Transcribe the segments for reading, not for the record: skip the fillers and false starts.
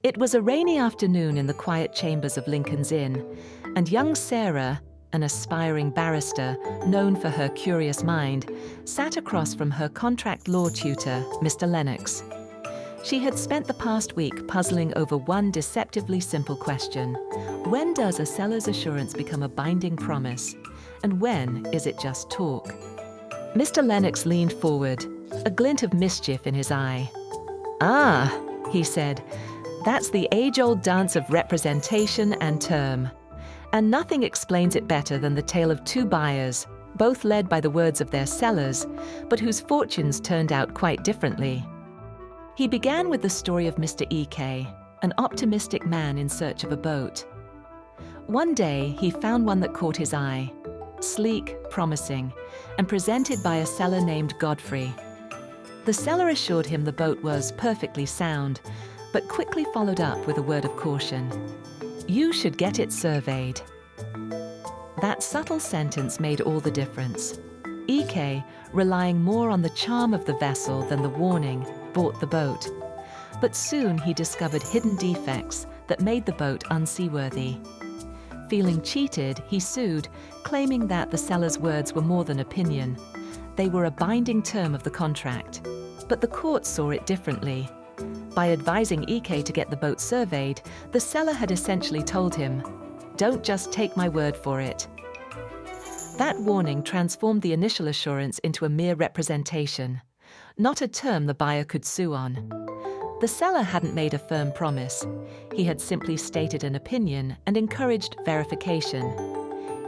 It was a rainy afternoon in the quiet chambers of Lincoln's Inn, and young Sarah, an aspiring barrister known for her curious mind, sat across from her contract law tutor, Mr. Lennox. She had spent the past week puzzling over one deceptively simple question. When does a seller's assurance become a binding promise? And when is it just talk? Mr. Lennox leaned forward, a glint of mischief in his eye. "Ah," he said, "that's the age-old dance of representation and term. And nothing explains it better than the tale of two buyers, both led by the words of their sellers, but whose fortunes turned out quite differently." He began with the story of Mr. Ecay, an optimistic man in search of a boat. One day, he found one that caught his eye, sleek, promising, and presented by a seller named Godfrey. The seller assured him the boat was perfectly sound, but quickly followed up with a word of caution. "You should get it surveyed." That subtle sentence made all the difference. Ecay, relying more on the charm of the vessel than the warning, bought the boat. But soon he discovered hidden defects that made the boat unseaworthy. Feeling cheated, he sued, claiming that the seller's words were more than opinion. They were a binding term of the contract. But the court saw it differently. By advising Ecay to get the boat surveyed, the seller had essentially told him, "Don't just take my word for it." That warning transformed the initial assurance into a mere representation, not a term the buyer could sue on. The seller hadn't made a firm promise. He had simply stated an opinion and encouraged verification.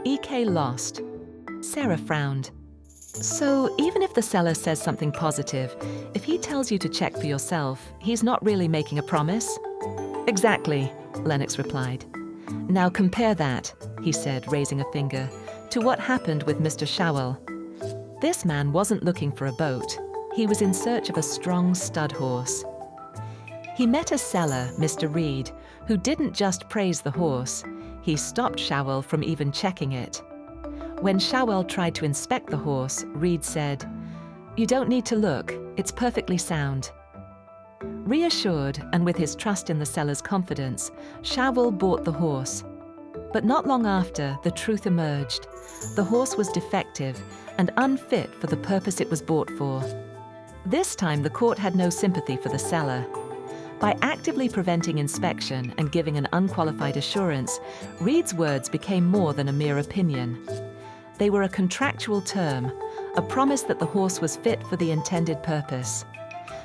Ecay lost. Sarah frowned. "So even if the seller says something positive, if he tells you to check for yourself, he's not really making a promise?" "Exactly," Lennox replied. "Now compare that," he said, raising a finger, "to what happened with Mr. Schawel. This man wasn't looking for a boat. He was in search of a strong stud horse. He met a seller, Mr. Reade, who didn't just praise the horse. He stopped Schawel from even checking it. When Schawel tried to inspect the horse, Reade said, 'You don't need to look, it's perfectly sound.' Reassured, and with his trust in the seller's confidence, Schawel bought the horse. But not long after, the truth emerged. The horse was defective and unfit for the purpose it was bought for. This time, the court had no sympathy for the seller. By actively preventing inspection and giving an unqualified assurance, Reade's words became more than a mere opinion. They were a contractual term, a promise that the horse was fit for the intended purpose.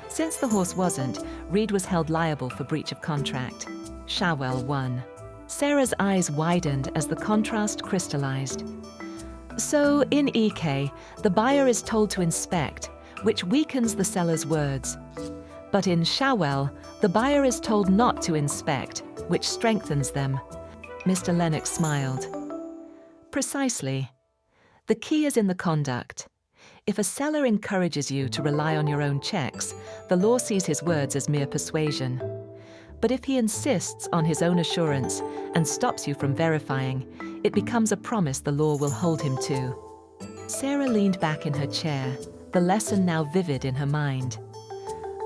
Since the horse wasn't, Reade was held liable for breach of contract. Schawel won. Sarah's eyes widened as the contrast crystallized. So, in Ecay, the buyer is told to inspect, which weakens the seller's words. But in Schawel, the buyer is told not to inspect, which strengthens them. Mr. Lennox smiled. Precisely. The key is in the conduct. If a seller encourages you to rely on your own checks, the law sees his words as mere persuasion. But if he insists on his own assurance and stops you from verifying, it becomes a promise the law will hold him to. Sarah leaned back in her chair, the lesson now vivid in her mind.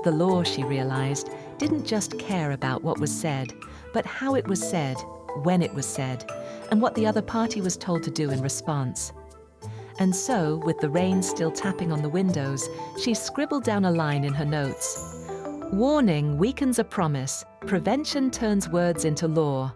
The law, she realized, didn't just care about what was said, but how it was said, when it was said, and what the other party was told to do in response. And so, with the rain still tapping on the windows, she scribbled down a line in her notes. "Warning weakens a promise. Prevention turns words into law."